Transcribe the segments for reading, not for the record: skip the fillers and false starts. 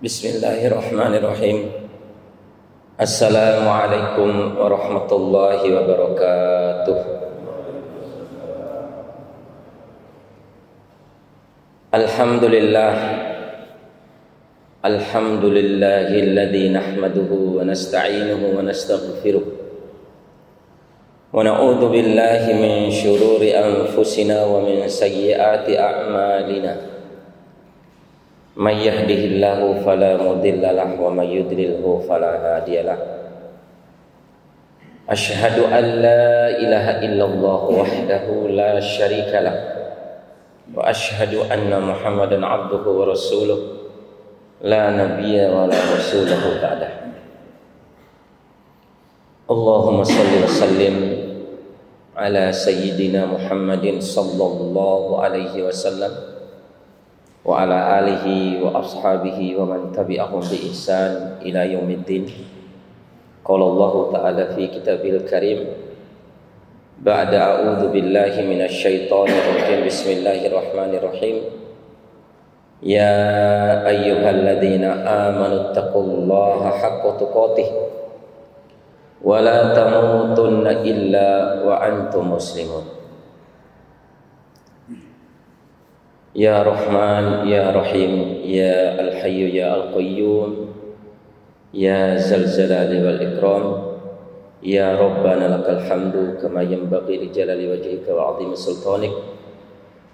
Bismillahirrahmanirrahim. Assalamualaikum warahmatullahi wabarakatuh. Alhamdulillah. Alhamdulillahilladzi nahmaduhu wa nasta'inuhu wa nastaghfiruh. Wa na'udzu billahi min syururi anfusina wa min sayyiati a'malina. May yahdihillahu fala mudilla lahu wa may yudlilhu fala hadiyalah. Asyhadu an la ilaha illallah wahdahu la syarika lah wa asyhadu anna Muhammadan abduhu wa rasuluh la nabiyya wa la rasulahu ba'dah. Allahumma salli wa sallim ala sayyidina Muhammadin sallallahu alaihi wasallam wa ala alihi wa ashabihi wa man tabi'ahum bi ihsan ila yaumiddin. Qala Allah ta'ala fi kitabil karim ba'da a'udzu billahi minasy syaithanir rajim. Bismillahirrahmanirrahim. Ya ayyuhalladzina amanu taqullaha haqqa tuqatih wa la tamutunna illa wa antum muslimun. Ya Rahman, Ya Rahim, Ya Al-Hayyu, Ya Al-Qayyum, Ya Zal-Jalali wal-Ikram, Ya Rabbana lakal hamdu kama yanbaghi li jalali wajhika wa 'azimi sultanik.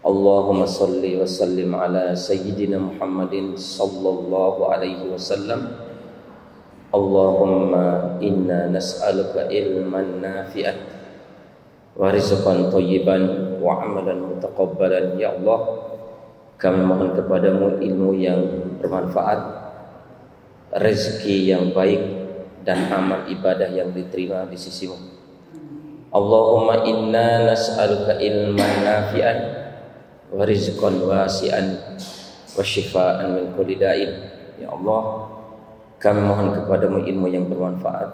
Allahumma salli wa sallim ala sayyidina Muhammadin sallallahu alaihi wasallam. Allahumma inna nas'aluka ilman nafi'an wa rizqan thayyiban wa 'amalan mutaqabbalan. Ya Allah, kami mohon kepadamu ilmu yang bermanfaat, rezeki yang baik, dan amal ibadah yang diterima di sisimu. Allahumma inna nas'aluka ilman nafi'an wa rizqan wasi'an wa shifaan min kulli da'in. Ya Allah, kami mohon kepadamu ilmu yang bermanfaat,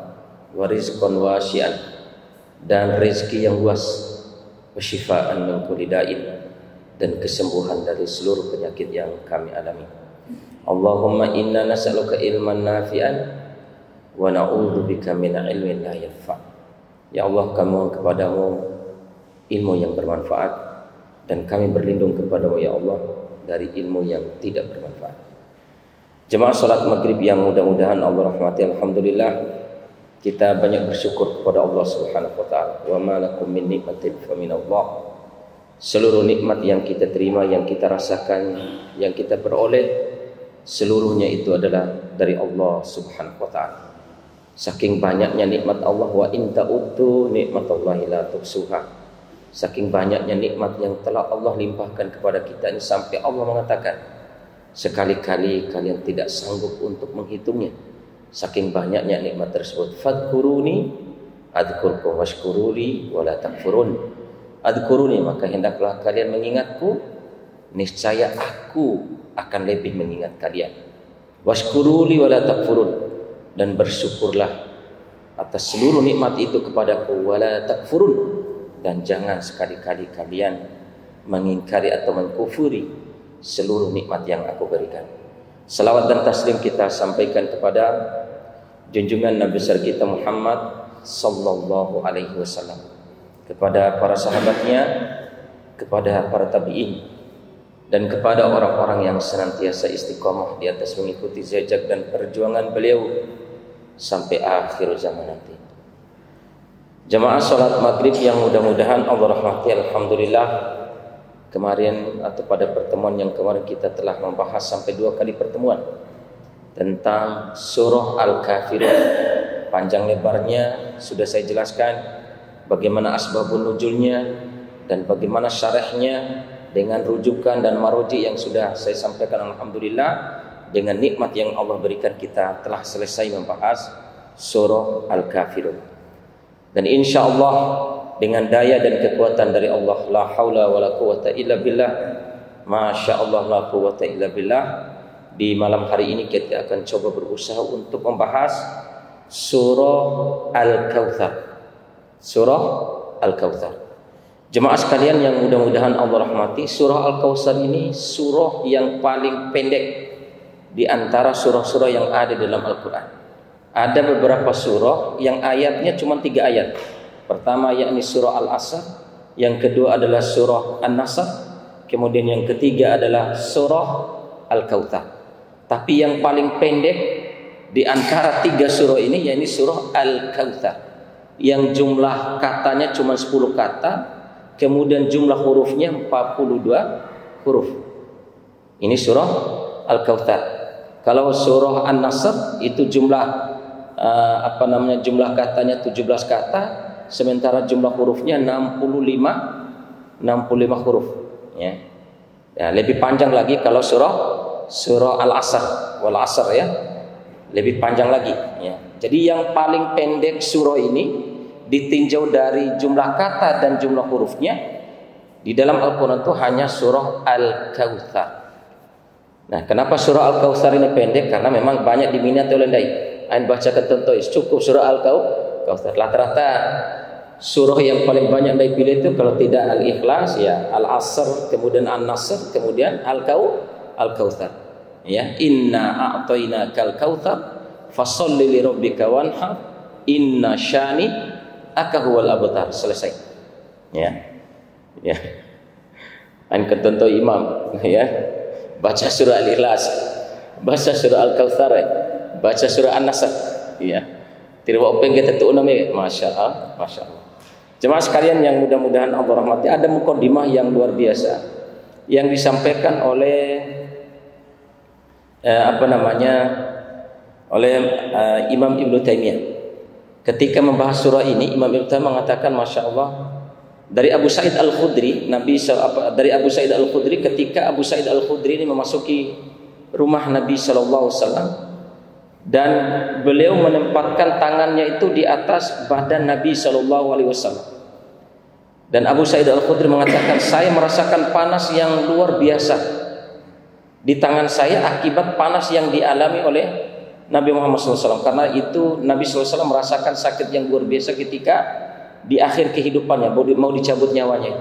wa rizqan wasi'an, dan rezeki yang luas, wa shifaan min kulli da'in, dan kesembuhan dari seluruh penyakit yang kami alami. Allahumma inna nas'aluka ilman nafi'an wa na'udzubika min ilmin la yanfa'. Ya Allah, kami mohon kepadamu ilmu yang bermanfaat, dan kami berlindung kepadamu ya Allah dari ilmu yang tidak bermanfaat. Jemaah salat maghrib yang mudah-mudahan Allah rahmati, alhamdulillah kita banyak bersyukur kepada Allah Subhanahu wa taala. Wa ma lakum min nikmatin fa min Allah. Seluruh nikmat yang kita terima, yang kita rasakan, yang kita peroleh, seluruhnya itu adalah dari Allah Subhanahu wa ta'ala. Saking banyaknya nikmat Allah, wa in ta'uddu nikmatallahi la tuhsuha. Saking banyaknya nikmat yang telah Allah limpahkan kepada kita ini, sampai Allah mengatakan sekali-kali kalian tidak sanggup untuk menghitungnya. Saking banyaknya nikmat tersebut. Fadkuruni adkurkum washkuruli wala takfurun. Adkuruni, maka hendaklah kalian mengingatku, niscaya aku akan lebih mengingat kalian. Washkuruli wala takfurun, dan bersyukurlah atas seluruh nikmat itu kepadaku, wala takfurun, dan jangan sekali-kali kalian mengingkari atau mengkufuri seluruh nikmat yang aku berikan. Salawat dan taslim kita sampaikan kepada junjungan Nabi besar kita Muhammad sallallahu alaihi wasallam, kepada para sahabatnya, kepada para tabi'in, dan kepada orang-orang yang senantiasa istiqomah di atas mengikuti jejak dan perjuangan beliau sampai akhir zaman nanti. Jamaah salat maghrib yang mudah-mudahan Allah rahmati, alhamdulillah kemarin atau pada pertemuan yang kemarin kita telah membahas sampai 2 kali pertemuan tentang surah Al-Kafirun. Panjang lebarnya sudah saya jelaskan, bagaimana asbabun nuzulnya dan bagaimana syarahnya dengan rujukan dan maroji yang sudah saya sampaikan. Alhamdulillah, dengan nikmat yang Allah berikan kita telah selesai membahas surah Al-Kafirun. Dan insya Allah dengan daya dan kekuatan dari Allah, la haula wa la quwata illa billah, masya Allah la quwata illa billah, di malam hari ini kita akan coba berusaha untuk membahas surah Al-Kautsar. Surah Al-Kautsar. Jemaah sekalian yang mudah-mudahan Allah rahmati, surah Al-Kautsar ini surah yang paling pendek di antara surah-surah yang ada dalam Al-Quran. Ada beberapa surah yang ayatnya cuma 3 ayat. Pertama yakni surah Al-Asr, yang kedua adalah surah An-Nasr, kemudian yang ketiga adalah surah Al-Kautsar. Tapi yang paling pendek di antara 3 surah ini yakni surah Al-Kautsar, yang jumlah katanya cuma 10 kata, kemudian jumlah hurufnya 42 huruf. Ini surah Al-Kautsar. Kalau surah An-Nasr itu jumlah jumlah katanya 17 kata, sementara jumlah hurufnya 65 huruf, ya. Ya, lebih panjang lagi kalau surah Al-Asr, wal Asr, ya. Lebih panjang lagi, ya. Jadi yang paling pendek surah ini ditinjau dari jumlah kata dan jumlah hurufnya di dalam Al-Qur'an itu hanya surah Al-Kautsar. Nah, kenapa surah Al-Kautsar ini pendek? Karena memang banyak diminati oleh dai. Ain bacakan contoh, cukup surah Al-Kautsar. Rata-rata surah yang paling banyak dai pilih itu kalau tidak Al-Ikhlas, ya Al-Asr, kemudian An-Nasr, kemudian Al-Kautsar. Ya, inna a'tainakal kautsar fasholli li rabbika wanhar inna syani aka huwal abtar. Selesai. Ya. Ya. Ain contoh imam, ya. Baca surah Al-Ikhlas, baca surah Al-Kautsar, baca surah An-Nasr, ya. Tidak apa kita tu nama, masya Allah. Jemaah sekalian yang mudah-mudahan Allah rahmati, ada mukadimah yang luar biasa yang disampaikan oleh Imam Ibnu Taimiyah. Ketika membahas surah ini, Imam Ibnu Taimiyah mengatakan, masya Allah, dari Abu Sa'id Al-Khudri, dari Abu Sa'id Al-Khudri, ketika Abu Sa'id Al-Khudri ini memasuki rumah Nabi sallallahu alaihi wasallam dan beliau menempatkan tangannya itu di atas badan Nabi sallallahu alaihi wasallam. Dan Abu Sa'id Al-Khudri mengatakan, saya merasakan panas yang luar biasa di tangan saya akibat panas yang dialami oleh Nabi Muhammad SAW. Karena itu Nabi SAW merasakan sakit yang luar biasa ketika di akhir kehidupannya, mau dicabut nyawanya.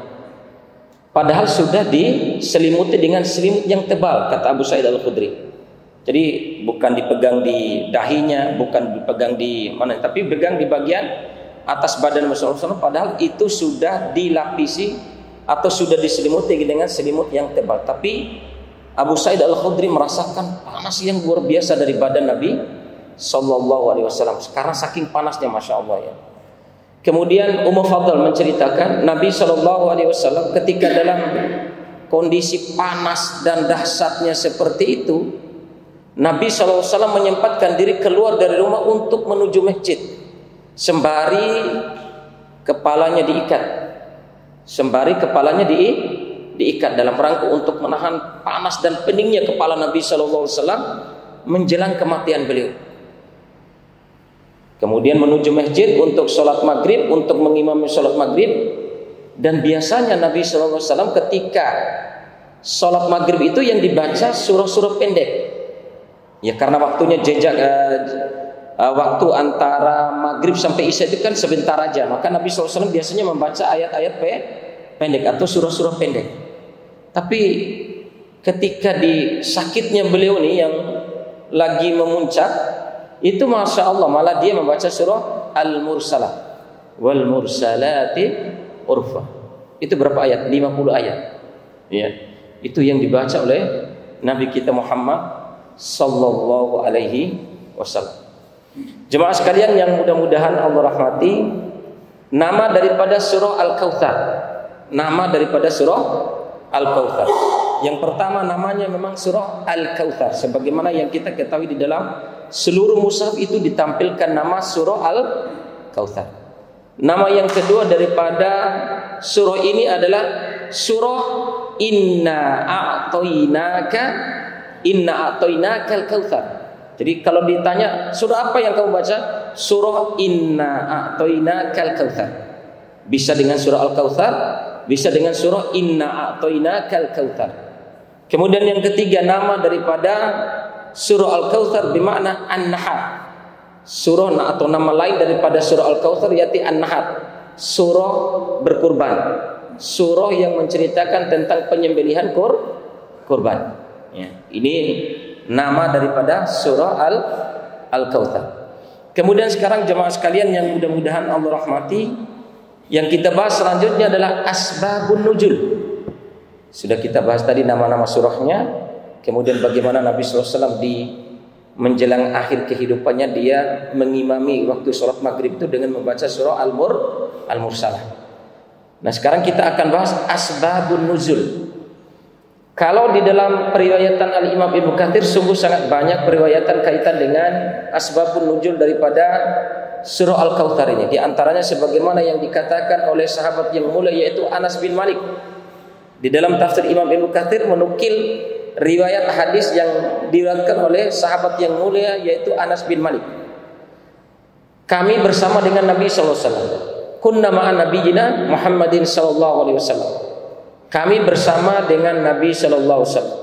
Padahal sudah diselimuti dengan selimut yang tebal, kata Abu Sa'id Al-Khudri. Jadi bukan dipegang di dahinya, bukan dipegang di mana, tapi dipegang di bagian atas badan Rasulullah SAW. Padahal itu sudah dilapisi atau sudah diselimuti dengan selimut yang tebal. Tapi Abu Sa'id Al-Khudri merasakan panas yang luar biasa dari badan Nabi Sallallahu Alaihi Wasallam. Sekarang saking panasnya, masya Allah, ya. Kemudian Ummu Fadl menceritakan Nabi Shallallahu Alaihi Wasallam ketika dalam kondisi panas dan dahsyatnya seperti itu, Nabi Shallallahu Alaihi Wasallam menyempatkan diri keluar dari rumah untuk menuju masjid, sembari kepalanya diikat dalam rangka untuk menahan panas dan peningnya kepala Nabi Shallallahu Alaihi Wasallam menjelang kematian beliau. Kemudian menuju masjid untuk sholat maghrib, untuk mengimami sholat maghrib. Dan biasanya Nabi SAW ketika sholat maghrib itu yang dibaca surah-surah pendek. Ya, karena waktunya waktu antara maghrib sampai isya itu kan sebentar aja. Maka Nabi SAW biasanya membaca ayat-ayat pendek atau surah-surah pendek. Tapi ketika di sakitnya beliau nih yang lagi memuncak, itu masya Allah malah dia membaca surah Al-Mursalah, wal mursalati urfa. Itu berapa ayat? 50 ayat. Ya, itu yang dibaca oleh Nabi kita Muhammad sallallahu alaihi wasallam. Jemaah sekalian yang mudah-mudahan Allah rahmati, nama daripada surah Al-Kautsar. Nama daripada surah Al-Kautsar. Yang pertama namanya memang surah Al-Kautsar, sebagaimana yang kita ketahui di dalam seluruh mushaf itu ditampilkan nama surah Al-Kautsar. Nama yang kedua daripada surah ini adalah surah Inna A'tainakal Kautsar. Jadi kalau ditanya surah apa yang kamu baca, surah Inna A'tainakal Kautsar. Bisa dengan surah Al-Kautsar, bisa dengan surah Inna A'tainakal Kautsar. Kemudian yang ketiga nama daripada surah Al-Kautsar bermakna An-Nahar. Surah atau nama lain daripada surah Al-Kautsar yaitu An-Nahar, surah berkurban, surah yang menceritakan tentang penyembelihan kurban. Ya, ini nama daripada surah Al-Kautsar. Kemudian sekarang jemaah sekalian yang mudah-mudahan Allah rahmati, yang kita bahas selanjutnya adalah asbabun nuzul. Sudah kita bahas tadi nama-nama surahnya, kemudian bagaimana Nabi SAW di menjelang akhir kehidupannya dia mengimami waktu sholat maghrib itu dengan membaca surah Al-Mursalah. Nah sekarang kita akan bahas asbabun nuzul. Kalau di dalam periwayatan Al-Imam Ibnu Katsir sungguh sangat banyak periwayatan kaitan dengan asbabun nuzul daripada surah Al-Kautsar ini. Di antaranya sebagaimana yang dikatakan oleh sahabat yang mulia yaitu Anas bin Malik. Di dalam tafsir Imam Ibnu Katsir menukil riwayat hadis yang diriwayatkan oleh sahabat yang mulia yaitu Anas bin Malik. Kami bersama dengan Nabi sallallahu alaihi wasallam. Kunna ma'an nabiyina Muhammadin sallallahu alaihi wasallam. Kami bersama dengan Nabi sallallahu alaihi wasallam.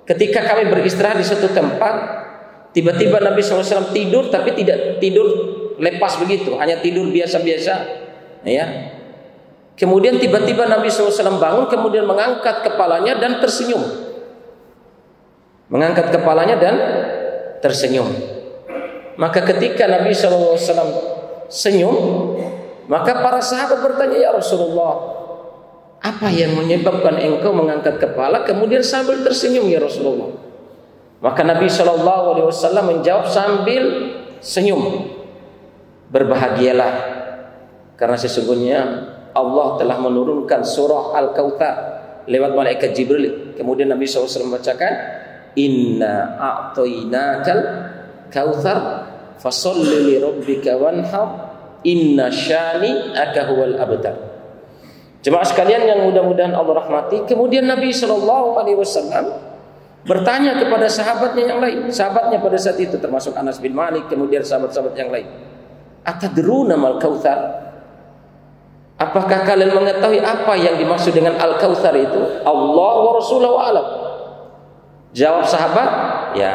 Ketika kami beristirahat di suatu tempat, tiba-tiba Nabi sallallahu alaihi wasallam tidur, tapi tidak tidur lepas begitu, hanya tidur biasa-biasa, ya. Kemudian tiba-tiba Nabi sallallahu alaihi wasallam bangun, kemudian mengangkat kepalanya dan tersenyum. Mengangkat kepalanya dan tersenyum. Maka ketika Nabi sallallahu alaihi wasallam senyum, maka para sahabat bertanya, "Ya Rasulullah, apa yang menyebabkan engkau mengangkat kepala kemudian sambil tersenyum ya Rasulullah?" Maka Nabi SAW menjawab sambil senyum, "Berbahagialah, karena sesungguhnya Allah telah menurunkan surah Al-Kautsar lewat malaikat Jibril." Kemudian Nabi SAW membacakan, "Inna a'tainakal kautsar fasholli li rabbika wanhar inna syani'aka huwal abtar." Jemaah sekalian yang mudah-mudahan Allah rahmati, kemudian Nabi SAW bertanya kepada sahabatnya yang lain, sahabatnya pada saat itu termasuk Anas bin Malik, kemudian sahabat-sahabat yang lain, "Atadruna mal kautsar?" Apakah kalian mengetahui apa yang dimaksud dengan Al-Kautsar itu? Allah wa Rasuluhu a'lam. Jawab sahabat, "Ya,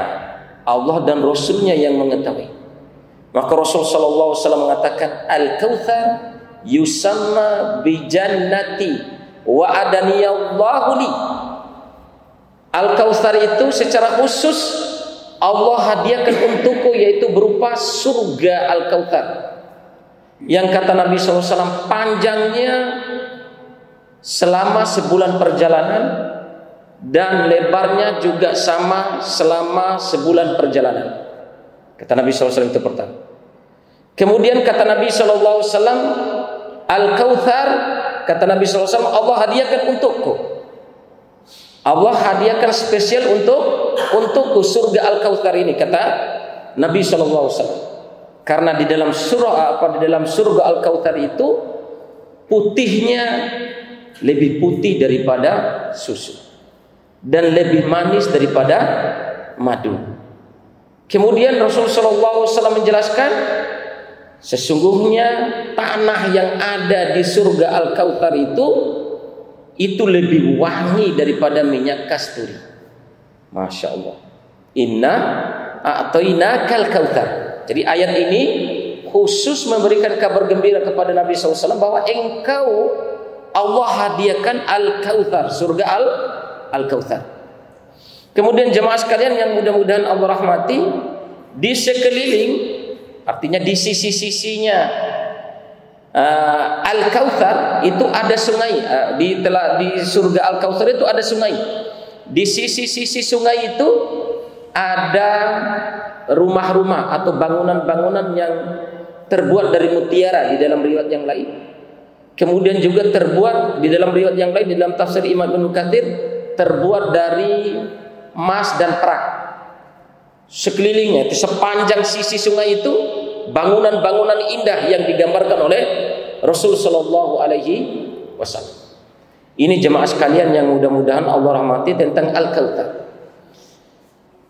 Allah dan Rasulnya yang mengetahui." Maka Rasul sallallahu alaihi wasallam mengatakan, "Al-Kautsar yusamma bi jannati wa adaniyallahu li." Al-Kautsar itu secara khusus Allah hadiahkan untukku, yaitu berupa surga Al-Kautsar yang kata Nabi SAW panjangnya selama sebulan perjalanan dan lebarnya juga sama selama sebulan perjalanan. Kata Nabi SAW itu pertama. Kemudian kata Nabi SAW, Al-Kautsar, kata Nabi SAW, Allah hadiahkan untukku. Allah hadiahkan spesial untukku surga Al-Kautsar ini, kata Nabi SAW. Karena di dalam surga Al-Kautsar itu putihnya lebih putih daripada susu dan lebih manis daripada madu. Kemudian Rasulullah SAW menjelaskan, sesungguhnya tanah yang ada di surga Al-Kautsar itu lebih wangi daripada minyak kasturi. Masya Allah. Inna a'tainakal kautsar. Jadi ayat ini khusus memberikan kabar gembira kepada Nabi SAW bahwa engkau Allah hadiahkan Al-Kautsar, surga Al-Kautsar. Kemudian jemaah sekalian yang mudah-mudahan Allah rahmati, di sekeliling, artinya di sisi-sisinya Al-Kautsar itu ada sungai. Di surga Al-Kautsar itu ada sungai. Di sisi-sisi sungai itu ada rumah-rumah atau bangunan-bangunan yang terbuat dari mutiara di dalam riwayat yang lain. Kemudian juga terbuat di dalam riwayat yang lain, di dalam tafsir Imam Ibnu Katsir, terbuat dari emas dan perak. Sekelilingnya, sepanjang sisi sungai itu bangunan-bangunan indah yang digambarkan oleh Rasul sallallahu alaihi wasallam. Ini jemaah sekalian yang mudah-mudahan Allah rahmati tentang Al-Kautsar.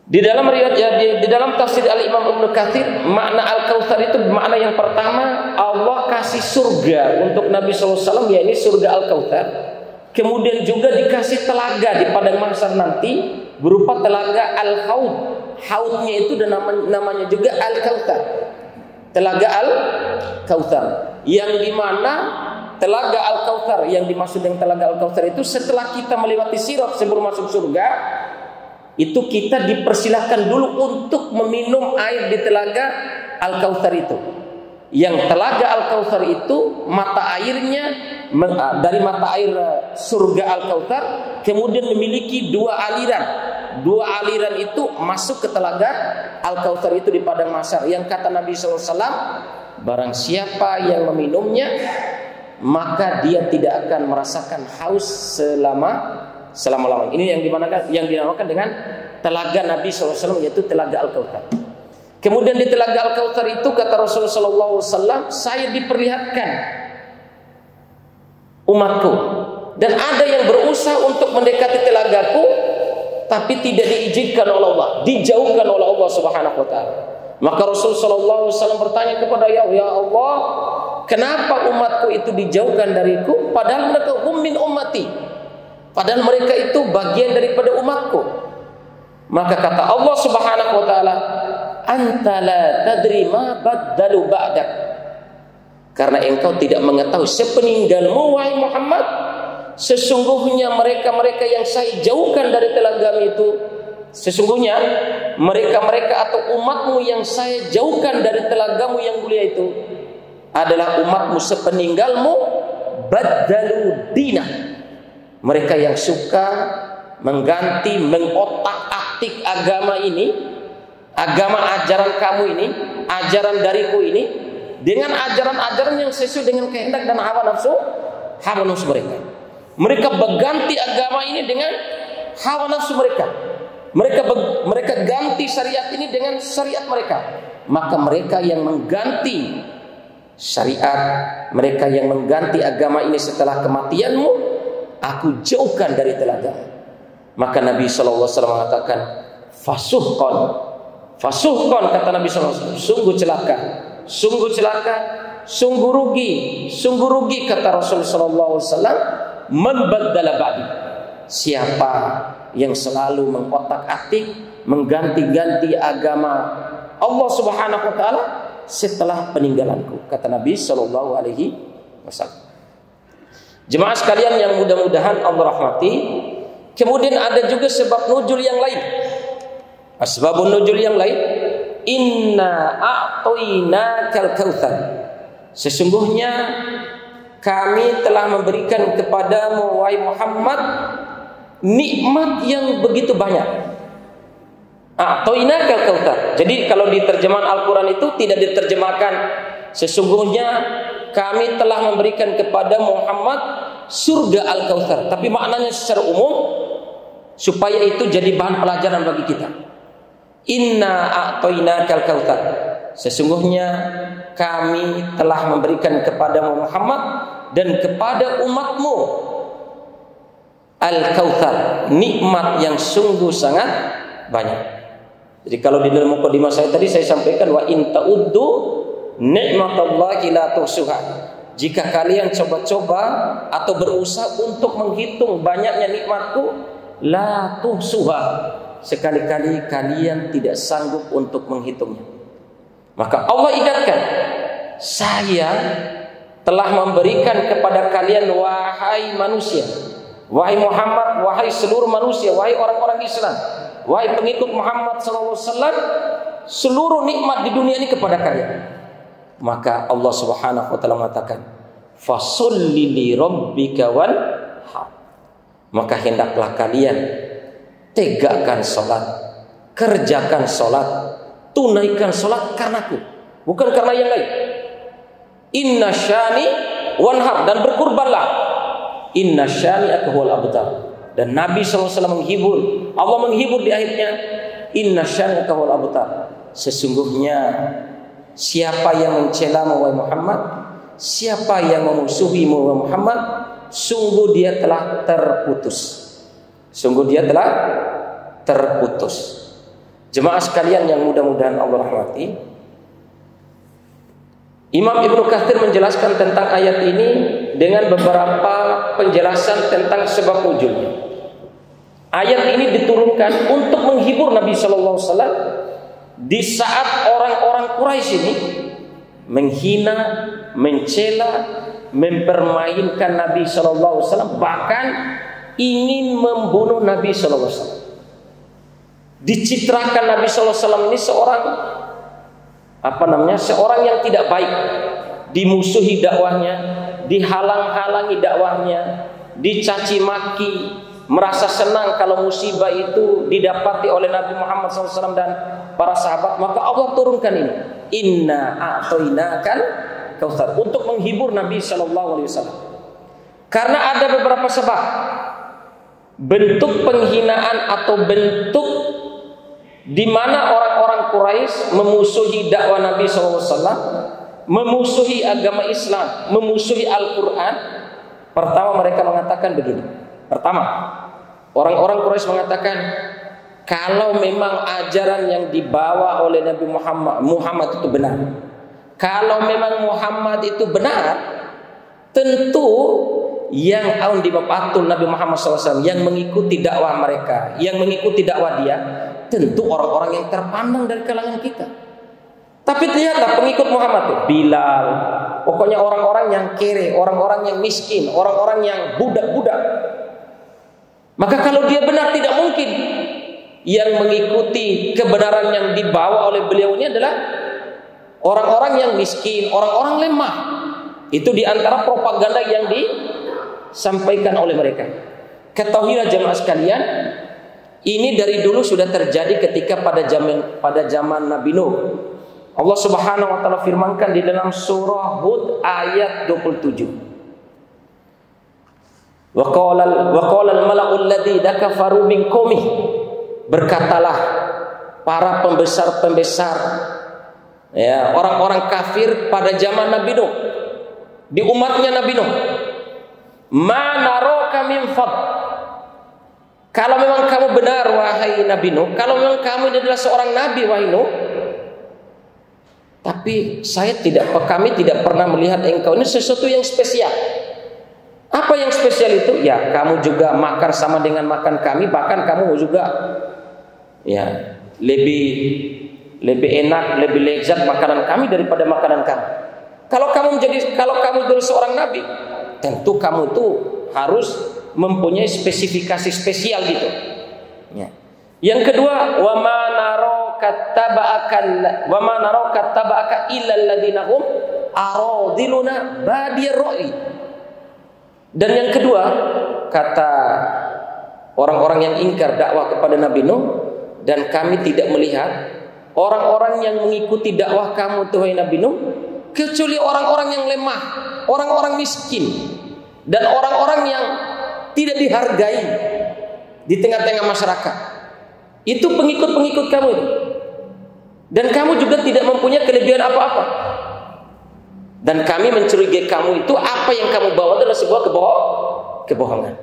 Di dalam riwayat di dalam tafsir Al-Imam Ibnu Katsir, makna Al-Kautsar itu makna yang pertama, Allah kasih surga untuk Nabi sallallahu alaihi wasallam, yakni surga Al-Kautsar. Kemudian juga dikasih telaga di padang mahsyar nanti berupa telaga Al-Haud. Haudnya itu dan namanya juga Al-Kautsar. Telaga Al-Kautsar yang dimana telaga Al-Kautsar yang dimaksud dengan telaga Al-Kautsar itu setelah kita melewati sirat sebelum masuk surga, itu kita dipersilahkan dulu untuk meminum air di telaga Al-Kautsar itu. Yang telaga Al-Kautsar itu mata airnya dari mata air surga Al-Kautsar kemudian memiliki dua aliran. Dua aliran itu masuk ke telaga Al-Kautsar itu di padang mahsyar. Yang kata Nabi SAW, barang siapa yang meminumnya maka dia tidak akan merasakan haus selama-lamanya. Ini yang dinamakan dengan telaga Nabi SAW, yaitu telaga Al-Kautsar. Kemudian di telaga Al-Kautsar itu kata Rasulullah SAW, saya diperlihatkan umatku, dan ada yang berusaha untuk mendekati telagaku tapi tidak diizinkan oleh Allah, dijauhkan oleh Allah Subhanahu wa taala. Maka Rasulullah SAW bertanya kepada ya Allah, kenapa umatku itu dijauhkan dariku padahal mereka min ummati, padahal mereka itu bagian daripada umatku. Maka kata Allah Subhanahu wa taala, anta la tadri ma baddalu ba'dak, karena engkau tidak mengetahui sepeninggalmu wahai Muhammad, sesungguhnya mereka-mereka yang saya jauhkan dari telagamu itu, sesungguhnya mereka-mereka atau umatmu yang saya jauhkan dari telagamu yang mulia itu adalah umatmu sepeninggalmu, baddalu dinah, mereka yang suka mengganti, mengotak-atik agama ini, agama ajaran kamu ini, ajaran dariku ini, dengan ajaran-ajaran yang sesuai dengan kehendak dan hawa nafsu mereka. Mereka berganti agama ini dengan hawa nafsu mereka. Mereka ganti syariat ini dengan syariat mereka. Maka mereka yang mengganti syariat, mereka yang mengganti agama ini setelah kematianmu, aku jauhkan dari telaga. Maka Nabi SAW mengatakan, fasuhqan, kata Nabi SAW, sungguh celaka, sungguh rugi, kata Rasulullah SAW, man baddala ba'di, siapa yang selalu mengotak-atik, mengganti-ganti agama Allah Subhanahu wa taala setelah peninggalanku, kata Nabi sallallahu alaihi wasallam. Jemaah sekalian yang mudah-mudahan Allah rahmati, kemudian ada juga sebab nuzul yang lain. Asbabun nuzul yang lain, inna a'tainakal kautsar, sesungguhnya kami telah memberikan kepadamu wahai Muhammad nikmat yang begitu banyak. A'tainakal kautsar. Jadi kalau di terjemahan Al-Qur'an itu tidak diterjemahkan sesungguhnya kami telah memberikan kepada Muhammad surga Al-Kautsar, tapi maknanya secara umum supaya itu jadi bahan pelajaran bagi kita. Inna a'tainakal kautsar, sesungguhnya kami telah memberikan kepada Muhammad dan kepada umatmu Al-Kautsar, nikmat yang sungguh sangat banyak. Jadi kalau di dalam mukadimah saya tadi saya sampaikan wa in ta'uddu ni'matallahi la tuhsuha. Jika kalian coba-coba atau berusaha untuk menghitung banyaknya nikmatku, la tuhsuha, sekali-kali kalian tidak sanggup untuk menghitungnya. Maka Allah ingatkan, saya telah memberikan kepada kalian wahai manusia, wahai Muhammad, wahai seluruh manusia, wahai orang-orang Islam, wahai pengikut Muhammad SAW, seluruh nikmat di dunia ini kepada kalian. Maka Allah Subhanahu wa taala mengatakan, fasolli li rabbika wanhar, maka hendaklah kalian tegakkan salat, kerjakan salat, tunaikan salat karenaku, bukan karena yang lain. Inna syani wanhar, dan berkurbanlah. Inna syani huwal abtar. Dan Nabi SAW menghibur, Allah menghibur di akhirnya, inna syani huwal abtar, sesungguhnya siapa yang mencelamu wahai Muhammad, siapa yang memusuhimu wahai Muhammad, sungguh dia telah terputus. Sungguh dia telah terputus. Jemaah sekalian yang mudah-mudahan Allah rahmati, Imam Ibnu Katsir menjelaskan tentang ayat ini dengan beberapa penjelasan tentang sebab nuzulnya. Ayat ini diturunkan untuk menghibur Nabi sallallahu alaihi wasallam di saat orang-orang Quraisy ini menghina, mencela, mempermainkan Nabi sallallahu alaihi wasallam, bahkan ingin membunuh Nabi sallallahu alaihi wasallam. dicitrakan Nabi SAW ini seorang seorang yang tidak baik, dimusuhi dakwahnya, dihalang-halangi dakwahnya, dicaci maki, merasa senang kalau musibah itu didapati oleh Nabi Muhammad SAW dan para sahabat. Maka Allah turunkan ini, inna a'tainakal kautsar, untuk menghibur Nabi SAW. Karena ada beberapa sebab, bentuk penghinaan atau bentuk di mana orang-orang Quraisy memusuhi dakwah Nabi SAW, memusuhi agama Islam, memusuhi Al-Quran. Pertama mereka mengatakan begini. Pertama, orang-orang Quraisy mengatakan, kalau memang ajaran yang dibawa oleh Nabi Muhammad itu benar, kalau memang Muhammad itu benar, tentu yang dibapatul Nabi Muhammad SAW, yang mengikuti dakwah mereka, yang mengikuti dakwah dia, tentu orang-orang yang terpandang dari kalangan kita. Tapi lihatlah pengikut Muhammad itu, Bilal, pokoknya orang-orang yang kere, orang-orang yang miskin, orang-orang yang budak-budak. Maka kalau dia benar, tidak mungkin yang mengikuti kebenaran yang dibawa oleh beliau ini adalah orang-orang yang miskin, orang-orang lemah. Itu diantara propaganda yang disampaikan oleh mereka. Ketahuilah jemaah sekalian, ini dari dulu sudah terjadi ketika pada zaman Nabi Nuh. Allah Subhanahu wa taala firmankan di dalam surah Hud ayat 27. Wa qala al-mala'u alladzi kafaru min qaumih, berkatalah para pembesar-pembesar, ya, orang-orang kafir pada zaman Nabi Nuh, di umatnya Nabi Nuh, ma naraka min fad, kalau memang kamu benar wahai Nabi Nuh, kalau memang kamu ini adalah seorang nabi wahai Nuh, tapi kami tidak pernah melihat engkau ini sesuatu yang spesial. Apa yang spesial itu? Ya, kamu juga makan sama dengan makan kami, bahkan kamu juga ya lebih enak, lebih lezat makanan kami daripada makanan kami. Kalau kamu adalah seorang nabi, tentu kamu itu harus mempunyai spesifikasi spesial gitu. Ya. Yang kedua, wa ma naraka taba'aka illa alladziina hum aradiluna badiyar ra'i. Dan yang kedua, kata orang-orang yang ingkar dakwah kepada Nabi Nuh, dan kami tidak melihat orang-orang yang mengikuti dakwah kamu tuhai Nabi Nuh kecuali orang-orang yang lemah, orang-orang miskin, dan orang-orang yang tidak dihargai di tengah-tengah masyarakat. Itu pengikut-pengikut kamu itu. Dan kamu juga tidak mempunyai kelebihan apa-apa. Dan kami mencurigai kamu itu, apa yang kamu bawa adalah sebuah kebohongan.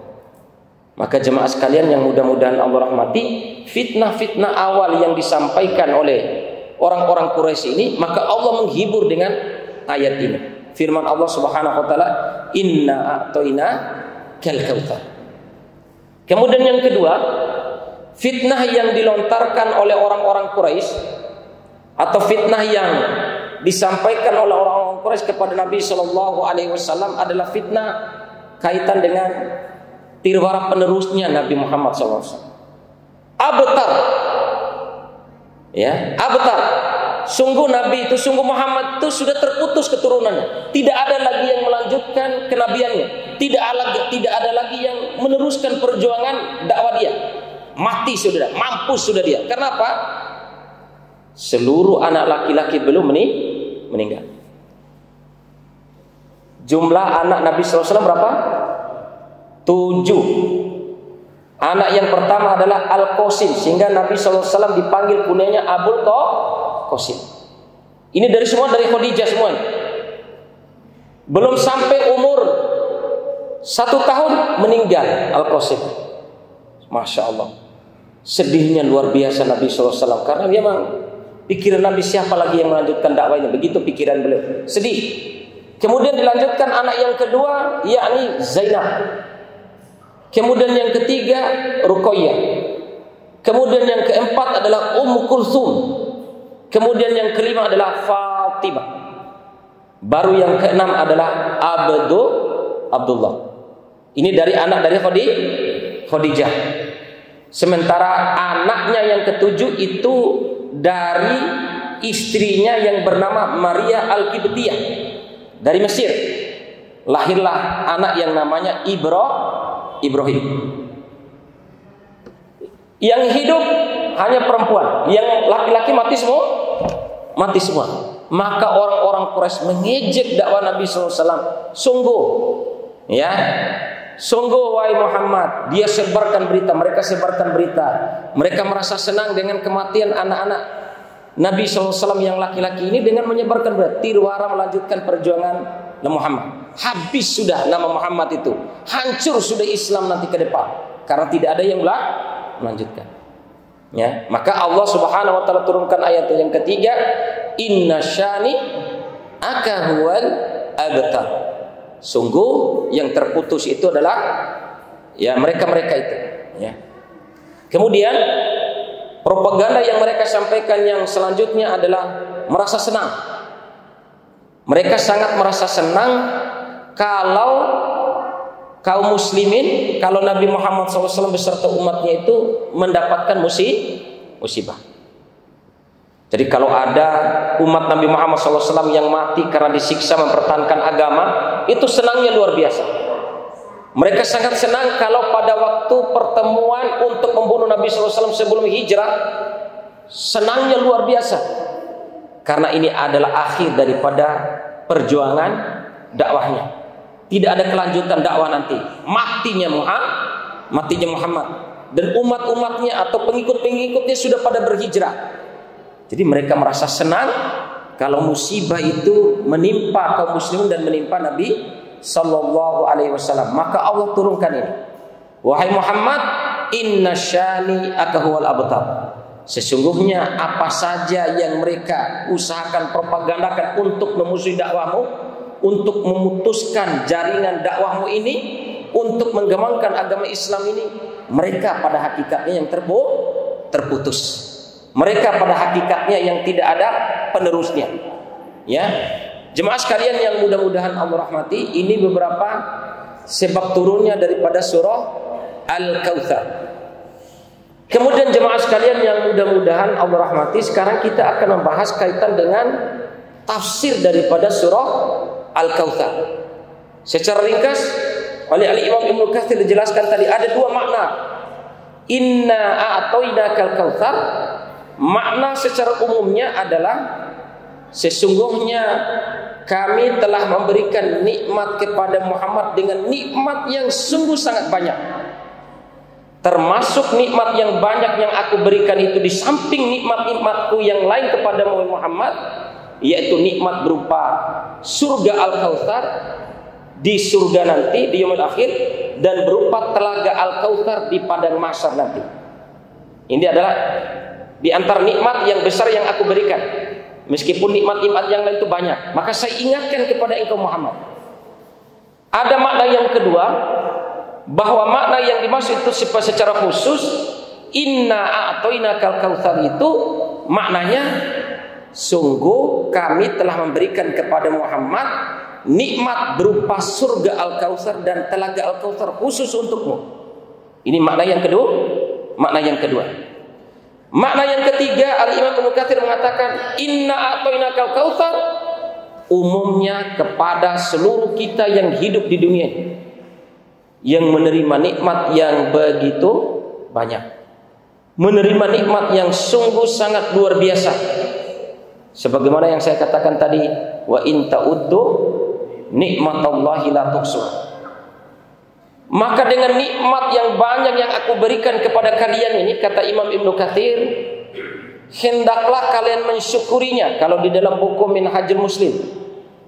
Maka jemaah sekalian yang mudah-mudahan Allah rahmati, fitnah-fitnah awal yang disampaikan oleh orang-orang Quraisy ini, maka Allah menghibur dengan ayat ini. Firman Allah Subhanahu wa taala, inna a'taina kal kautsar. Kemudian yang kedua, fitnah yang dilontarkan oleh orang-orang Quraisy atau fitnah yang disampaikan oleh orang-orang Quraisy kepada Nabi Shallallahu Alaihi Wasallam adalah fitnah kaitan dengan tirwara penerusnya Nabi Muhammad SAW. Abtar, ya, abtar. Sungguh Nabi itu, sungguh Muhammad itu sudah terputus keturunannya. Tidak ada lagi yang melanjutkan kenabiannya. Tidak ada lagi yang meneruskan perjuangan dakwah dia. Mati sudah, mampus sudah dia. Karena apa? Seluruh anak laki-laki belum meninggal. Jumlah anak Nabi SAW berapa? 7. Anak yang pertama adalah Al-Qasim, sehingga Nabi SAW dipanggil kunyanya Abul Qasim. Ini dari Khadijah semuanya. Belum sampai umur 1 tahun meninggal Al-Qasim. Masya Allah. Sedihnya luar biasa Nabi SAW, karena dia memang pikiran Nabi, siapa lagi yang melanjutkan dakwahnya. Begitu pikiran beliau, sedih. Kemudian dilanjutkan anak yang kedua, yakni Zainab. Kemudian yang ketiga Ruqayyah. Kemudian yang keempat adalah Ummu Kulthum. Kemudian yang kelima adalah Fatimah. Baru yang keenam adalah Abdullah. Ini dari anak dari Khadijah. Sementara anaknya yang ketujuh itu dari istrinya yang bernama Maria Al-Qibtiyah dari Mesir. Lahirlah anak yang namanya Ibrahim. Yang hidup hanya perempuan, yang laki-laki mati semua. Maka orang-orang Quraisy mengejek dakwah Nabi SAW. Sungguh wahai Muhammad, dia sebarkan berita, mereka sebarkan berita. Mereka merasa senang dengan kematian anak-anak Nabi SAW yang laki-laki ini dengan menyebarkan berita. Tirwara melanjutkan perjuangan Muhammad. Habis sudah nama Muhammad itu, hancur sudah Islam nanti ke depan, karena tidak ada yang melanjutkan. Ya, maka Allah Subhanahu wa taala turunkan ayat yang ketiga, inna syani aka huwal abtar. Sungguh yang terputus itu adalah ya mereka-mereka itu, ya. Kemudian propaganda yang mereka sampaikan yang selanjutnya adalah merasa senang. Mereka sangat merasa senang kalau kaum muslimin, kalau Nabi Muhammad SAW beserta umatnya itu mendapatkan musibah. Jadi kalau ada umat Nabi Muhammad SAW yang mati karena disiksa mempertahankan agama, itu senangnya luar biasa. Mereka sangat senang kalau pada waktu pertemuan untuk membunuh Nabi SAW sebelum hijrah, senangnya luar biasa. Karena ini adalah akhir daripada perjuangan dakwahnya. Tidak ada kelanjutan dakwah nanti. Matinya Muhammad dan umat-umatnya atau pengikut-pengikutnya sudah pada berhijrah. Jadi mereka merasa senang kalau musibah itu menimpa kaum muslimin dan menimpa Nabi sallallahu alaihi wasallam. Maka Allah turunkan ini. Wahai Muhammad, inna syani aka huwal abtar. Sesungguhnya apa saja yang mereka usahakan propagandakan untuk memusuhi dakwahmu, untuk memutuskan jaringan dakwahmu ini, untuk menggemangkan agama Islam ini, mereka pada hakikatnya yang terputus. Mereka pada hakikatnya yang tidak ada penerusnya. Ya, jemaah sekalian yang mudah-mudahan Allah rahmati, ini beberapa sebab turunnya daripada surah Al-Kautsar. Kemudian jemaah sekalian yang mudah-mudahan Allah rahmati, sekarang kita akan membahas kaitan dengan tafsir daripada surah Al-Kautsar. Secara ringkas oleh Imam Ibnu Katsir dijelaskan tadi ada dua makna. Inna a'tainakal kautsar, makna secara umumnya adalah sesungguhnya kami telah memberikan nikmat kepada Muhammad dengan nikmat yang sungguh sangat banyak. Termasuk nikmat yang banyak yang aku berikan itu di samping nikmat-nikmatku yang lain kepada Muhammad, yaitu nikmat berupa surga Al-Kautsar di surga nanti di yaumul akhir, dan berupa telaga Al-Kautsar di padang mahsyar nanti. Ini adalah di antara nikmat yang besar yang aku berikan. Meskipun nikmat-nikmat yang lain itu banyak, maka saya ingatkan kepada engkau Muhammad. Ada makna yang kedua, bahwa makna yang dimaksud itu secara khusus inna a'tainakal kautsar itu maknanya sungguh kami telah memberikan kepada Muhammad nikmat berupa surga Al-Kautsar dan telaga Al-Kautsar khusus untukmu. Ini makna yang kedua. Makna yang ketiga, Al-Imam Ibnu Katsir mengatakan inna a'tainakal kautsar umumnya kepada seluruh kita yang hidup di dunia ini, yang menerima nikmat yang begitu banyak, menerima nikmat yang sungguh sangat luar biasa. Sebagaimana yang saya katakan tadi, wa in ta'uddu nikmatallahi la tuhsuha. Maka dengan nikmat yang banyak yang aku berikan kepada kalian ini, kata Imam Ibnu Katsir, hendaklah kalian mensyukurinya. Kalau di dalam buku Minhajul Muslim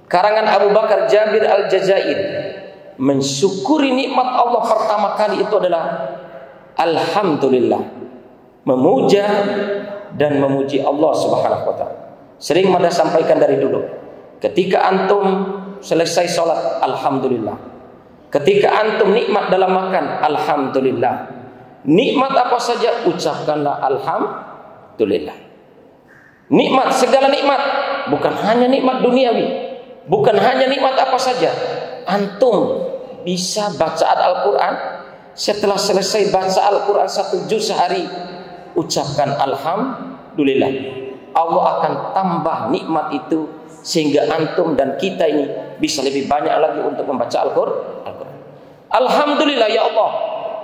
karangan Abu Bakar Jabir Al-Jazair, mensyukuri nikmat Allah pertama kali itu adalah alhamdulillah, memuja dan memuji Allah Subhanahu wa taala. Sering Mada sampaikan dari dulu, ketika antum selesai sholat, alhamdulillah. Ketika antum nikmat dalam makan, alhamdulillah. Nikmat apa saja, ucapkanlah alhamdulillah. Nikmat, segala nikmat, bukan hanya nikmat duniawi, bukan hanya nikmat apa saja. Antum bisa bacaan Al-Quran, Setelah selesai baca Al-Quran 1 juz sehari, ucapkan alhamdulillah. Allah akan tambah nikmat itu sehingga antum dan kita ini bisa lebih banyak lagi untuk membaca Al-Quran. Alhamdulillah ya Allah,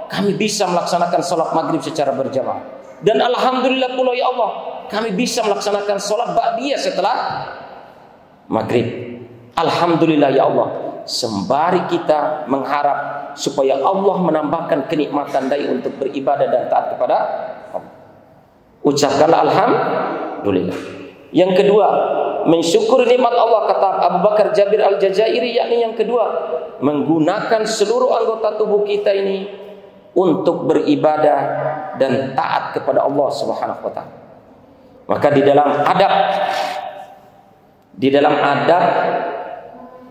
kami bisa melaksanakan sholat maghrib secara berjamaah. Dan alhamdulillah pula ya Allah, kami bisa melaksanakan sholat ba'diyah setelah maghrib. Alhamdulillah ya Allah, sembari kita mengharap supaya Allah menambahkan kenikmatan dari untuk beribadah dan taat kepada Allah, ucapkanlah alhamdulillah. Yang kedua, mensyukur nikmat Allah, kata Abu Bakar Jabir Al-Jazairi, yakni yang kedua, menggunakan seluruh anggota tubuh kita ini untuk beribadah dan taat kepada Allah Subhanahu wa taala. Maka di dalam adab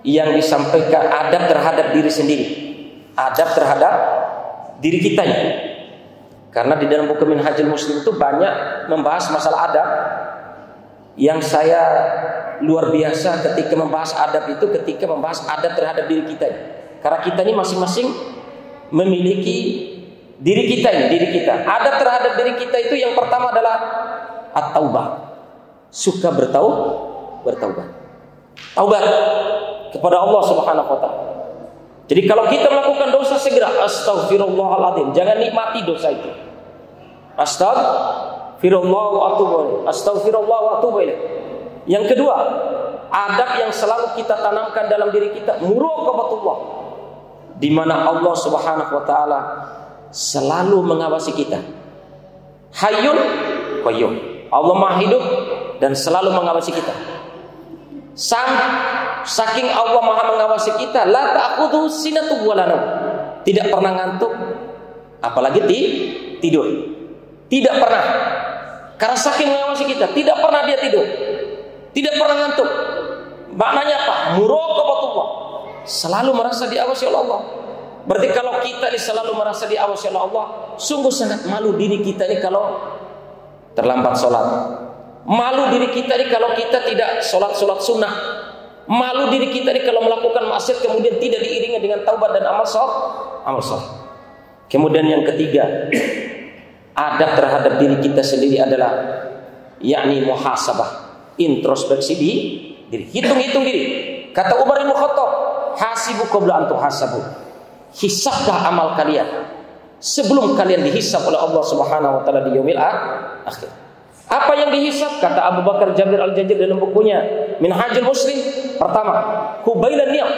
yang disampaikan, adab terhadap diri sendiri, adab terhadap diri kita ini. Karena di dalam buku Minhajul Muslim itu banyak membahas masalah adab. Yang saya luar biasa ketika membahas adab itu ketika membahas adab terhadap diri kita. Karena kita ini masing-masing memiliki diri kita ini, diri kita. Adab terhadap diri kita itu yang pertama adalah at-taubah. Suka bertaubat. Taubat kepada Allah Subhanahu wa taala. Jadi kalau kita melakukan dosa, segera astaghfirullahaladzim. Jangan nikmati dosa itu. Astaghfirullah wa atubu ilaih. Astaghfirullah wa atubu ilaih. Yang kedua, adab yang selalu kita tanamkan dalam diri kita, muraqabatullah, di mana Allah Subhanahu wa taala selalu mengawasi kita. Hayyun qayyum. Allah Maha hidup dan selalu mengawasi kita. Saking Allah Maha mengawasi kita, la ta'khudhu sinatun wa la naum. Tidak pernah ngantuk, apalagi tidur. Tidak pernah. Karena saking mengawasi kita, tidak pernah dia tidur. Tidak pernah ngantuk. Maknanya apa? Muraqabatullah. Selalu merasa diawasi oleh Allah. Berarti kalau kita ini selalu merasa diawasi oleh Allah, sungguh sangat malu diri kita ini kalau terlambat sholat. Malu diri kita ini kalau kita tidak sholat sunnah. Malu diri kita ini kalau melakukan maksiat kemudian tidak diiringi dengan taubat dan amal saleh. Kemudian yang ketiga, adab terhadap diri kita sendiri adalah yakni muhasabah, introspeksi diri, hitung-hitung diri. Kata Umar bin Khattab, hasibu qabla an tuhasabu. Hisablah amal kalian sebelum kalian dihisab oleh Allah Subhanahu wa taala di yaumil akhir. Apa yang dihisab? Kata Abu Bakar Jabir Al-Jazairi dalam bukunya Minhajul Muslim, pertama, qubailan niyam,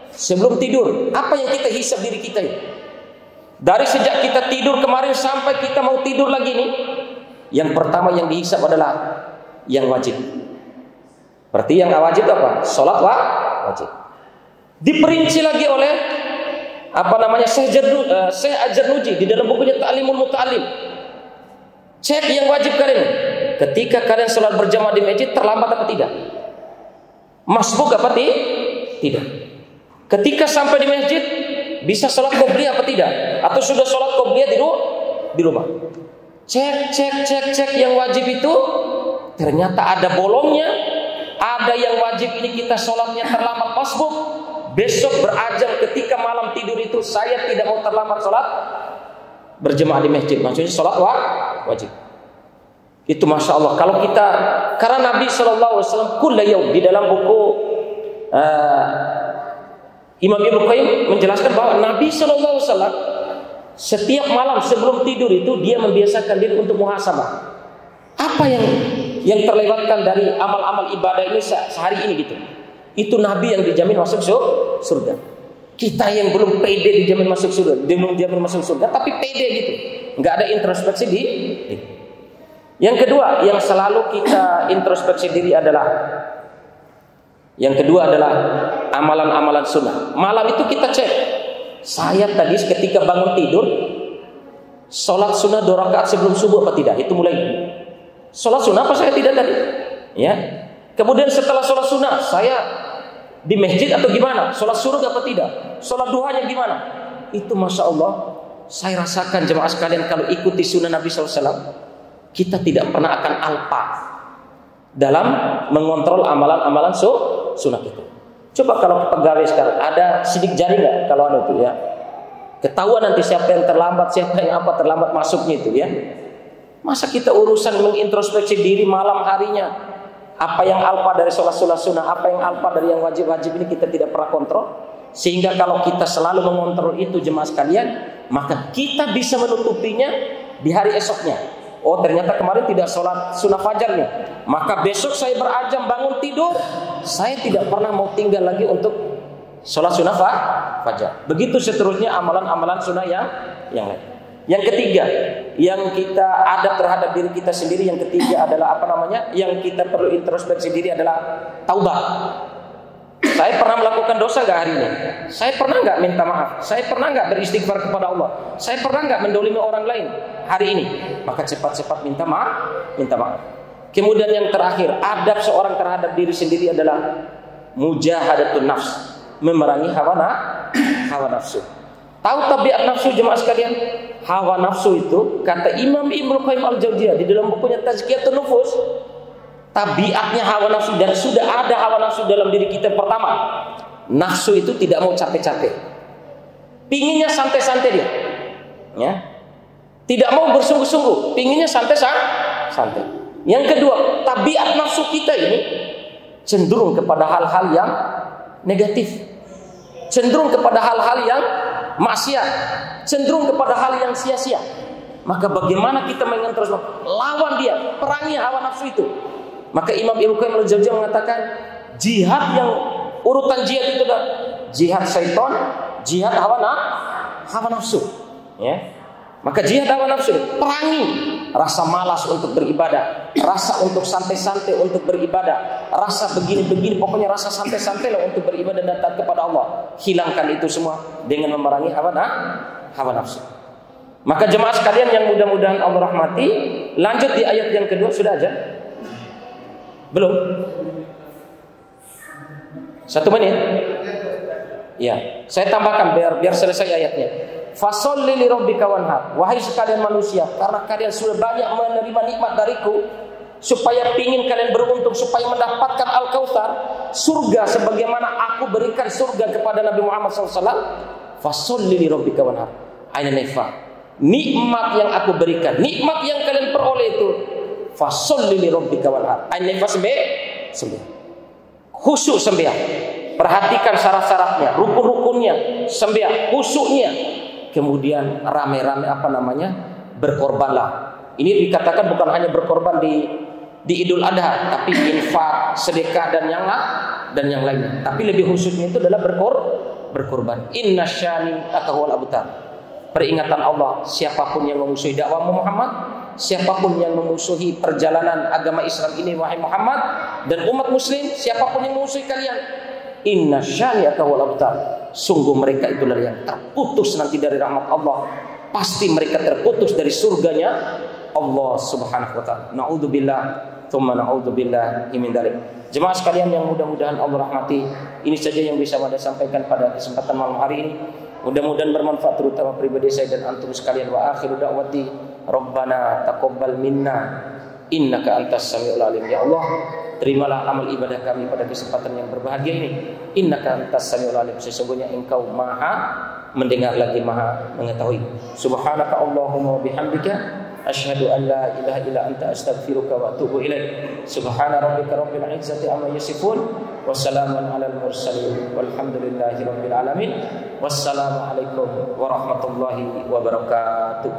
sebelum tidur. Apa yang kita hisab diri kita ini? Dari sejak kita tidur kemarin sampai kita mau tidur lagi nih, yang pertama yang dihisab adalah yang wajib. Berarti yang wajib apa? Salat wajib. Diperinci lagi oleh Syekh Al-Jarnuji di dalam bukunya Ta'limul Muta'allim. Cek yang wajib kalian. Ketika kalian sholat berjamaah di masjid, terlambat apa tidak? Masbuk apa tidak? Ketika sampai di masjid, bisa sholat qobliyah apa tidak? Atau sudah sholat qobliyah di rumah? Cek yang wajib itu ternyata ada bolongnya. Ada yang wajib ini kita sholatnya terlambat masbuk. Besok berazam ketika malam tidur itu saya tidak mau terlambat sholat berjemaah di masjid, maksudnya sholat wajib. Itu masya Allah. Kalau kita, karena Nabi SAW kulla yaum, di dalam buku Imam Ibnu Qayyim menjelaskan bahwa Nabi SAW setiap malam sebelum tidur itu dia membiasakan diri untuk muhasabah. Apa yang terlewatkan dari amal-amal ibadah ini sehari ini gitu. Itu Nabi yang dijamin masuk surga. Kita yang belum pede dijamin masuk surga, tapi pede gitu, nggak ada introspeksi diri. Yang kedua, yang selalu kita introspeksi diri adalah, yang kedua adalah amalan-amalan sunnah. Malam itu kita cek. Saya tadi ketika bangun tidur, sholat sunnah 2 rakaat sebelum subuh apa tidak? Itu mulai. Sholat sunnah apa saya tidak tadi? Ya. Kemudian setelah sholat sunnah, saya di masjid atau gimana? Sholat suruh apa tidak? Sholat duhanya gimana? Itu masya Allah, saya rasakan jemaah sekalian kalau ikuti sunnah Nabi SAW, kita tidak pernah akan alpa dalam mengontrol amalan-amalan sunnah itu. Coba kalau pegawai sekarang ada sidik jari nggak? Kalau ada itu ya, Ketahuan nanti siapa yang terlambat, siapa yang apa terlambat masuknya itu ya. Masa kita urusan mengintrospeksi diri malam harinya, apa yang alpa dari sholat sunnah, apa yang alpa dari yang wajib-wajib ini kita tidak pernah kontrol. Sehingga kalau kita selalu mengontrol itu jemaah sekalian, maka kita bisa menutupinya di hari esoknya. Oh ternyata kemarin tidak sholat sunnah fajar nih, maka besok saya berazam bangun tidur, saya tidak pernah mau tinggal lagi untuk sholat sunnah fajar. Begitu seterusnya amalan-amalan sunnah yang lain. Yang ketiga, yang kita adab terhadap diri kita sendiri, yang ketiga adalah apa namanya? Yang kita perlu introspeksi diri adalah taubat. Saya pernah melakukan dosa gak hari ini? Saya pernah gak minta maaf? Saya pernah gak beristighfar kepada Allah? Saya pernah gak mendolimi orang lain hari ini? Maka cepat-cepat minta maaf. Kemudian yang terakhir, adab seorang terhadap diri sendiri adalah mujahadatun nafs, memerangi hawa nafsu. Tahu tabiat nafsu jemaah sekalian? Hawa nafsu itu kata Imam Ibnu Qayyim al-Jauziyah di dalam bukunya Tazkiyatun Nufus, tabiatnya hawa nafsu, dan sudah ada hawa nafsu dalam diri kita. Pertama, nafsu itu tidak mau capek-capek, pinginnya santai-santai dia, ya, tidak mau bersungguh-sungguh, pinginnya santai-santai. Yang kedua, tabiat nafsu kita ini cenderung kepada hal-hal yang negatif, cenderung kepada hal-hal yang maksiat, cenderung kepada hal yang sia-sia. Maka bagaimana kita terus lawan dia, perangi hawa nafsu itu? Maka Imam Ibnu Qayyim al-Jauziyah mengatakan jihad yang urutan jihad itu adalah jihad syaitan, jihad hawa nafsu, ya. Maka jihad hawa nafsu, perangi rasa malas untuk beribadah, rasa untuk santai-santai untuk beribadah, rasa begini-begini, pokoknya rasa santai-santai lah untuk beribadah dan taat kepada Allah. Hilangkan itu semua dengan memerangi hawa nafsu. Maka jemaah sekalian yang mudah-mudahan Allah rahmati, lanjut di ayat yang kedua. Sudah aja? Belum? 1 menit? Ya, saya tambahkan biar selesai ayatnya. Fasholli li rabbika wanhar. Wahai sekalian manusia, karena kalian sudah banyak menerima nikmat dariku, supaya pingin kalian beruntung, supaya mendapatkan Al-Kautsar, surga sebagaimana aku berikan surga kepada Nabi Muhammad SAW. Fasholli li rabbika wanhar. Aina nifa. Nikmat yang aku berikan, nikmat yang kalian peroleh itu, fasholli li rabbika wanhar. Aina nifa, sembah. Khusyuk sembah. Perhatikan syarat-syaratnya, rukun-rukunnya, sembah, khusyuknya. Kemudian rame-rame berkorbanlah. Ini dikatakan bukan hanya berkorban di Idul Adha, tapi infak, sedekah dan yang lainnya. Tapi lebih khususnya itu adalah berkorban. Inna syani akahwal abtar. Peringatan Allah, siapapun yang memusuhi dakwah Muhammad, siapapun yang memusuhi perjalanan agama Islam ini wahai Muhammad dan umat muslim, siapapun yang memusuhi kalian, inna syani'aka wal abtar, sungguh mereka itulah yang terputus nanti dari rahmat Allah, pasti mereka terputus dari surganya Allah Subhanahu wa taala. Naudzubillah, tsumma naudzubillah min dzalik. Jemaah sekalian yang mudah-mudahan Allah rahmati, ini saja yang bisa saya sampaikan pada kesempatan malam hari ini. Mudah-mudahan bermanfaat terutama pribadi saya dan antum sekalian. Wa akhiru da'wati Rabbana taqabbal minna innaka antas samiul alim. Ya Allah, terimalah amal ibadah kami pada kesempatan yang berbahagia ini. Innaka antas samiul alim, sesungguhnya Engkau Maha mendengar lagi Maha mengetahui. Subhanaka Allahumma wa bihamdika asyhadu an la ilaha illa anta astaghfiruka wa atubu ilaik. Subhana rabbika rabbil izzati amma yasifun wa salamun alal mursalin walhamdulillahi rabbil alamin. Wassalamu alaikum warahmatullahi wabarakatuh.